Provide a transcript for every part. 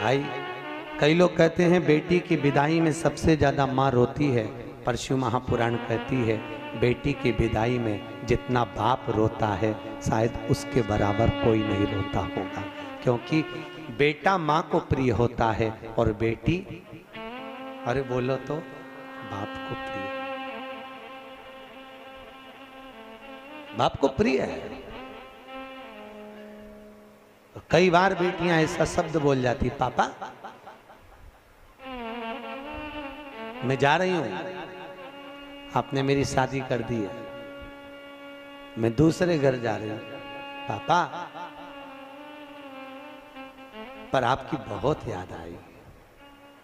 भाई कई लोग कहते हैं बेटी की विदाई में सबसे ज्यादा माँ रोती है, पर शिव महापुराण कहती है बेटी की विदाई में जितना बाप रोता है शायद उसके बराबर कोई नहीं रोता होगा, क्योंकि बेटा माँ को प्रिय होता है और बेटी, अरे बोलो तो, बाप को प्रिय, बाप को प्रिय है। कई बार बेटियां ऐसा शब्द बोल जाती, पापा मैं जा रही हूं, आपने मेरी शादी कर दी है, मैं दूसरे घर जा रही हूं, पापा पर आपकी बहुत याद आई,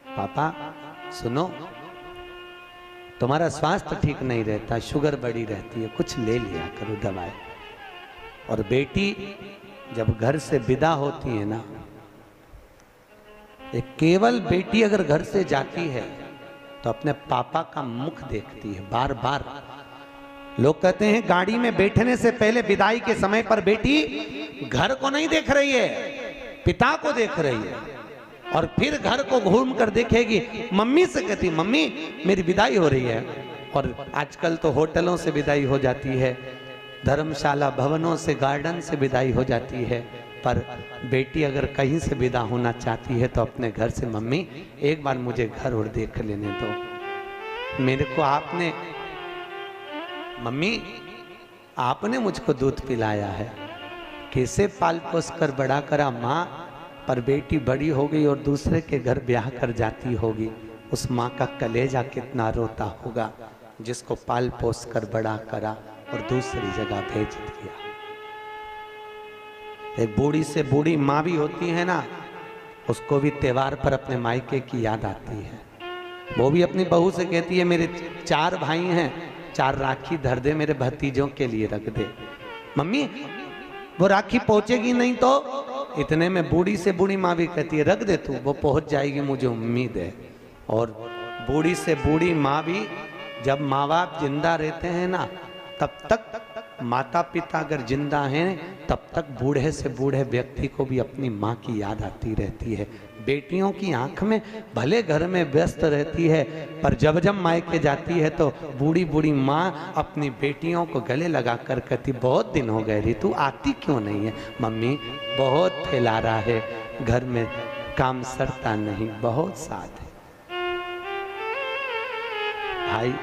पापा सुनो तुम्हारा स्वास्थ्य ठीक नहीं रहता, शुगर बढ़ी रहती है, कुछ ले लिया करो दवाई। और बेटी जब घर से विदा होती है ना, एक केवल बेटी अगर घर से जाती है तो अपने पापा का मुख देखती है बार बार। लोग कहते हैं गाड़ी में बैठने से पहले विदाई के समय पर बेटी घर को नहीं देख रही है, पिता को देख रही है, और फिर घर को घूम कर देखेगी, मम्मी से कहती मम्मी मेरी विदाई हो रही है। और आजकल तो होटलों से विदाई हो जाती है, धर्मशाला भवनों से, गार्डन से विदाई हो जाती है, पर बेटी अगर कहीं से विदा होना चाहती है तो अपने घर से, मम्मी एक बार मुझे घर और देख लेने दो, मेरे को आपने, मम्मी आपने मुझको दूध पिलाया है, कैसे पाल पोस कर बड़ा करा माँ, पर बेटी बड़ी हो गई और दूसरे के घर ब्याह कर जाती होगी, उस माँ का कलेजा कितना रोता होगा जिसको पाल पोस कर बड़ा करा और दूसरी जगह भेज दिया। एक बूढ़ी से बूढ़ी माँ भी होती है ना, उसको भी त्योहार पर अपने मायके की याद आती है, वो भी अपनी बहू से कहती है मेरे 4 भाई हैं, 4 राखी धर दे मेरे भतीजों के लिए रख दे। मम्मी वो राखी पहुंचेगी नहीं तो, इतने में बूढ़ी से बूढ़ी माँ भी कहती है रख दे तू, वो पहुंच जाएगी मुझे उम्मीद है। और बूढ़ी से बूढ़ी माँ भी, जब माँ बाप जिंदा रहते हैं ना तब तक, माता पिता अगर जिंदा हैं तब तक बूढ़े से बूढ़े व्यक्ति को भी अपनी माँ की याद आती रहती है। बेटियों की आंख में भले घर में व्यस्त रहती है, पर जब जब मायके जाती है तो बूढ़ी बूढ़ी माँ अपनी बेटियों को गले लगा कर कहती बहुत दिन हो गए री, तू आती क्यों नहीं है? मम्मी बहुत फैला रहा है, घर में काम सरता नहीं, बहुत साथ है। भाई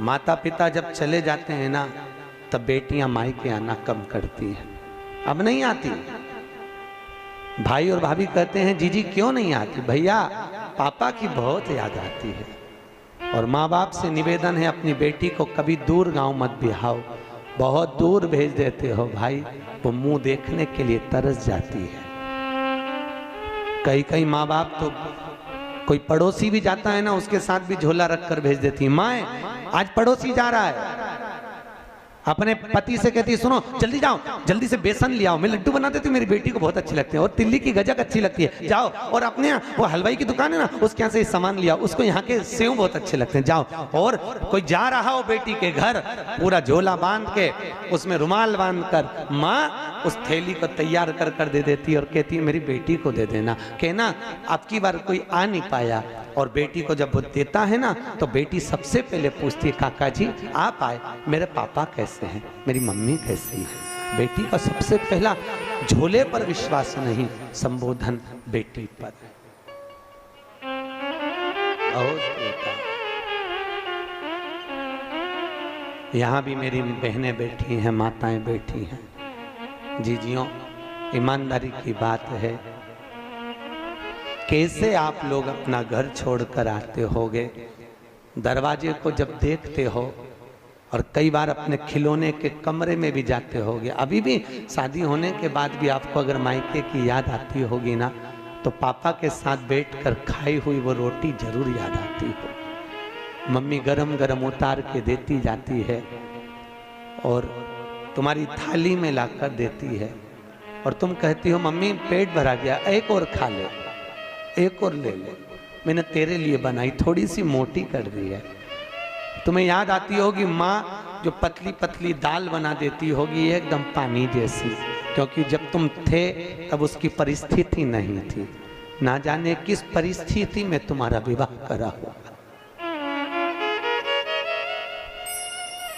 माता पिता जब चले जाते हैं ना तब बेटियां मायके आना कम करती हैं, अब नहीं आती। भाई और भाभी कहते हैं जीजी क्यों नहीं आती? भैया पापा की बहुत याद आती है। और माँ बाप से निवेदन है अपनी बेटी को कभी दूर गांव मत बिहाओ, बहुत दूर भेज देते हो भाई, वो मुंह देखने के लिए तरस जाती है। कई कई माँ बाप तो कोई पड़ोसी भी जाता है ना उसके साथ भी झोला रख कर भेज देती है, माँ आज पड़ोसी जा रहा है, अपने पति से कहती है सुनो जल्दी जाओ, जल्दी से बेसन ले आओ, मैं लड्डू बना देती हूँ, मेरी बेटी को बहुत अच्छी लगती है, और तिल्ली की गजक अच्छी लगती है, जाओ। और अपने यहाँ वो हलवाई की दुकान है ना उसके यहाँ से सामान लिया, उसको यहाँ के सेव बहुत अच्छे लगते हैं, जाओ। और कोई जा रहा हो बेटी के घर, पूरा झोला बांध के उसमें रुमाल बांध कर माँ उस थैली को तैयार कर कर दे देती है और कहती है मेरी बेटी को दे देना, कहना अब की बार कोई आ नहीं पाया। और बेटी को जब वो देता है ना तो बेटी सबसे पहले पूछती है काका जी आप आए, मेरे पापा कैसे हैं, मेरी मम्मी कैसी है? बेटी का सबसे पहला झोले पर विश्वास नहीं, संबोधन बेटी पर। यहाँ भी मेरी बहनें बैठी हैं, माताएं बैठी हैं, जीजियों ईमानदारी की बात है, कैसे आप लोग अपना घर छोड़कर आते होगे, दरवाजे को जब देखते हो, और कई बार अपने खिलौने के कमरे में भी जाते होगे। अभी भी शादी होने के बाद भी आपको अगर मायके की याद आती होगी ना तो पापा के साथ बैठकर खाई हुई वो रोटी जरूर याद आती हो। मम्मी गरम गरम उतार के देती जाती है और तुम्हारी थाली में लाकर देती है, और तुम कहती हो मम्मी पेट भरा गया, एक और खा ले, एक और ले ले, मैंने तेरे लिए बनाई, थोड़ी सी मोटी कर दी है। तुम्हें याद आती होगी माँ जो पतली पतली दाल बना देती होगी एकदम पानी जैसी, क्योंकि जब तुम थे तब उसकी परिस्थिति नहीं थी। ना जाने किस परिस्थिति में तुम्हारा विवाह करा होगा,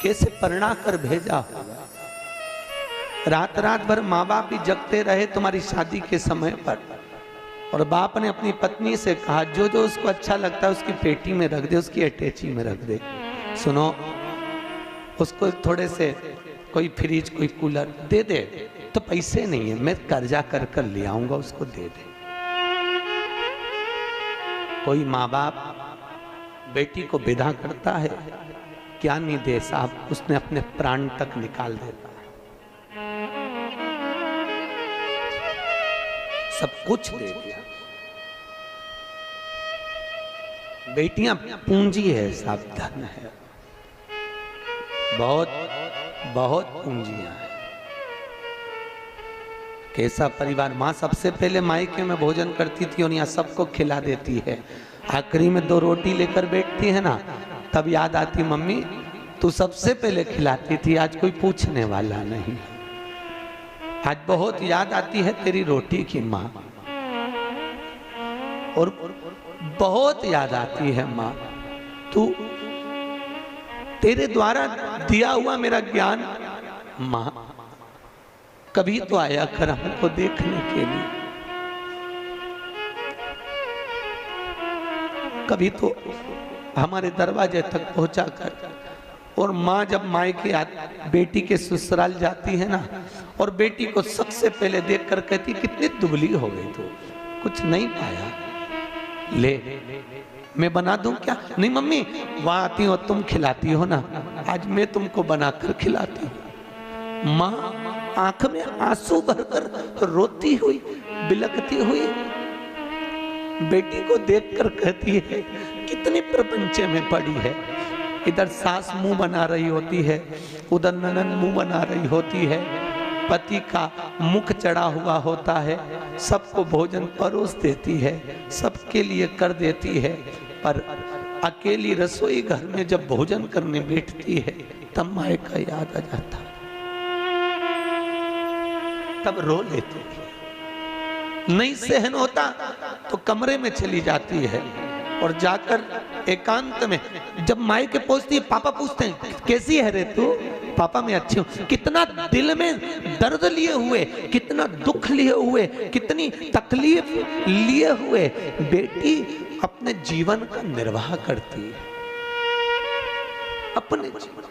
कैसे परिणा कर भेजा होगा। रात रात भर माँ बाप भी जगते रहे तुम्हारी शादी के समय पर, और बाप ने अपनी पत्नी से कहा जो जो उसको अच्छा लगता है उसकी पेटी में रख दे, उसकी अटैची में रख दे। सुनो, उसको थोड़े से कोई फ्रिज कोई कूलर दे दे, तो पैसे नहीं है, मैं कर्जा कर कर ले आऊंगा, उसको दे दे। कोई माँ बाप बेटी को विदा करता है, क्या नहीं दे साहब, उसने अपने प्राण तक निकाल देता है, सब कुछ दे दिया। बेटियां पूंजी है साहब, धन है, बहुत बहुत पूंजियां हैं। कैसा परिवार। माँ सबसे पहले मायके में भोजन करती थी और यहाँ सबको खिला देती है, आखिरी में 2 रोटी लेकर बैठती है ना, तब याद आती मम्मी तू सबसे पहले खिलाती थी, आज कोई पूछने वाला नहीं। आज बहुत याद आती है तेरी रोटी की माँ, और बहुत याद आती है माँ तू, तेरे द्वारा दिया हुआ मेरा ज्ञान। माँ कभी तो आया कर हमको देखने के लिए, कभी तो हमारे दरवाजे तक पहुंचा कर। और माँ जब मायके बेटी के ससुराल जाती है ना, और बेटी को सबसे पहले देखकर कहती कितनी दुबली हो गई तू, कुछ नहीं पाया, ले मैं बना दूं क्या? नहीं मम्मी, वहां आती हो तुम खिलाती हो ना, आज मैं तुमको बनाकर खिलाती हूँ। माँ आंख में आंसू भरकर रोती हुई बिलखती हुई बेटी को देखकर कहती है कितनी प्रपंचे में पड़ी है। इधर सास मुंह बना रही होती है, उधर ननद मुंह बना रही होती है, पति का मुख चढ़ा हुआ होता है, सबको भोजन परोस देती है, सबके लिए कर देती है, पर अकेली रसोई घर में जब भोजन करने बैठती है तब मायका याद आ जाता, तब रो लेती है। नहीं सहन होता तो कमरे में चली जाती है और जाकर एकांत में जब मायके पहुंचती है, पापा पूछते हैं कैसी है रे तू? पापा मैं अच्छी हूं। कितना दिल में दर्द लिए हुए, कितना दुख लिए हुए, कितनी तकलीफ लिए हुए बेटी अपने जीवन का निर्वाह करती है, अपने जीवन।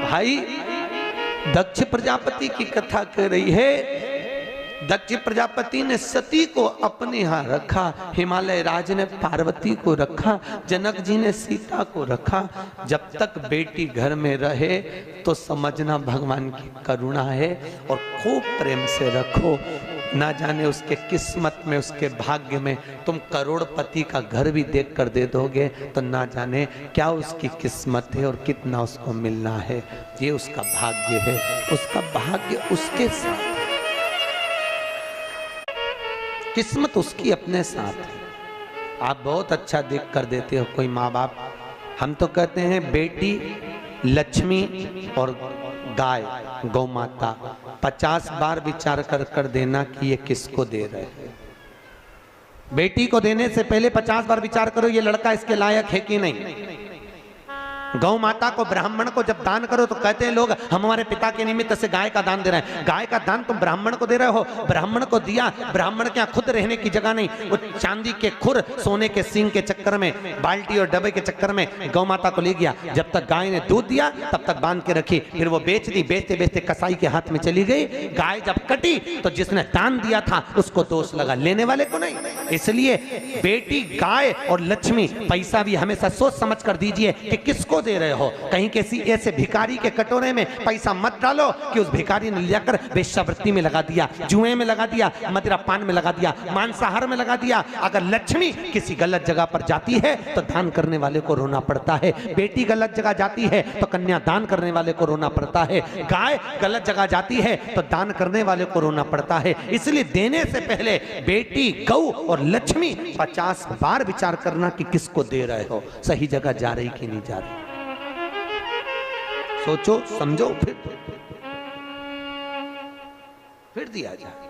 भाई दक्ष प्रजापति की कथा कह रही है, दक्ष प्रजापति ने सती को अपने यहाँ रखा, हिमालय राज ने पार्वती को रखा, जनक जी ने सीता को रखा। जब तक बेटी घर में रहे तो समझना भगवान की करुणा है, और खूब प्रेम से रखो। ना जाने उसके किस्मत में, उसके भाग्य में तुम करोड़पति का घर भी देख कर दे दोगे तो ना जाने क्या उसकी किस्मत है और कितना उसको मिलना है। ये उसका भाग्य है, उसका भाग्य उसके साथ, किस्मत उसकी अपने साथ है। आप बहुत अच्छा देख कर देते हो कोई माँ बाप। हम तो कहते हैं बेटी लक्ष्मी और गाय गौ माता 50 बार विचार कर कर देना कि ये किसको दे रहे हैं। बेटी को देने से पहले 50 बार विचार करो ये लड़का इसके लायक है कि नहीं। गौ माता को, ब्राह्मण को जब दान करो तो कहते हैं लोग हम हमारे पिता के निमित्त से गाय का दान दे रहे हैं। गाय का दान तुम ब्राह्मण को दे रहे हो, ब्राह्मण को दिया, ब्राह्मण के यहाँ खुद रहने की जगह नहीं, वो चांदी के खुर सोने के सींग के चक्कर में, बाल्टी और डब्बे के चक्कर में गौ माता को ले गया। जब तक गाय ने दूध दिया तब तक बांध के रखी, फिर वो बेच दी, बेचते बेचते कसाई के हाथ में चली गई। गाय जब कटी तो जिसने दान दिया था उसको दोष लगा, लेने वाले को नहीं। इसलिए बेटी गाय और लक्ष्मी, पैसा भी हमेशा सोच समझ कर दीजिए कि किसको दे रहे हो। कहीं किसी ऐसे भिखारी के कटोरे में पैसा मत डालो कि उस भिखारी ने लेकर वेश्यावृत्ति में लगा दिया, जुए में लगा दिया, मदिरा पान में लगा दिया, मांसाहार में लगा दिया। अगर लक्ष्मी किसी गलत जगह पर जाती है तो दान करने वाले को रोना पड़ता है। बेटी गलत जगह जाती है तो कन्या दान करने वाले को रोना पड़ता है। गाय गलत जगह जाती है तो दान करने वाले को रोना पड़ता है। इसलिए देने से पहले बेटी, गौ और लक्ष्मी 50 बार विचार करना कि किसको दे रहे हो, सही जगह जा रही कि नहीं जा रही। सोचो समझो। फिर फिर दिया जाए।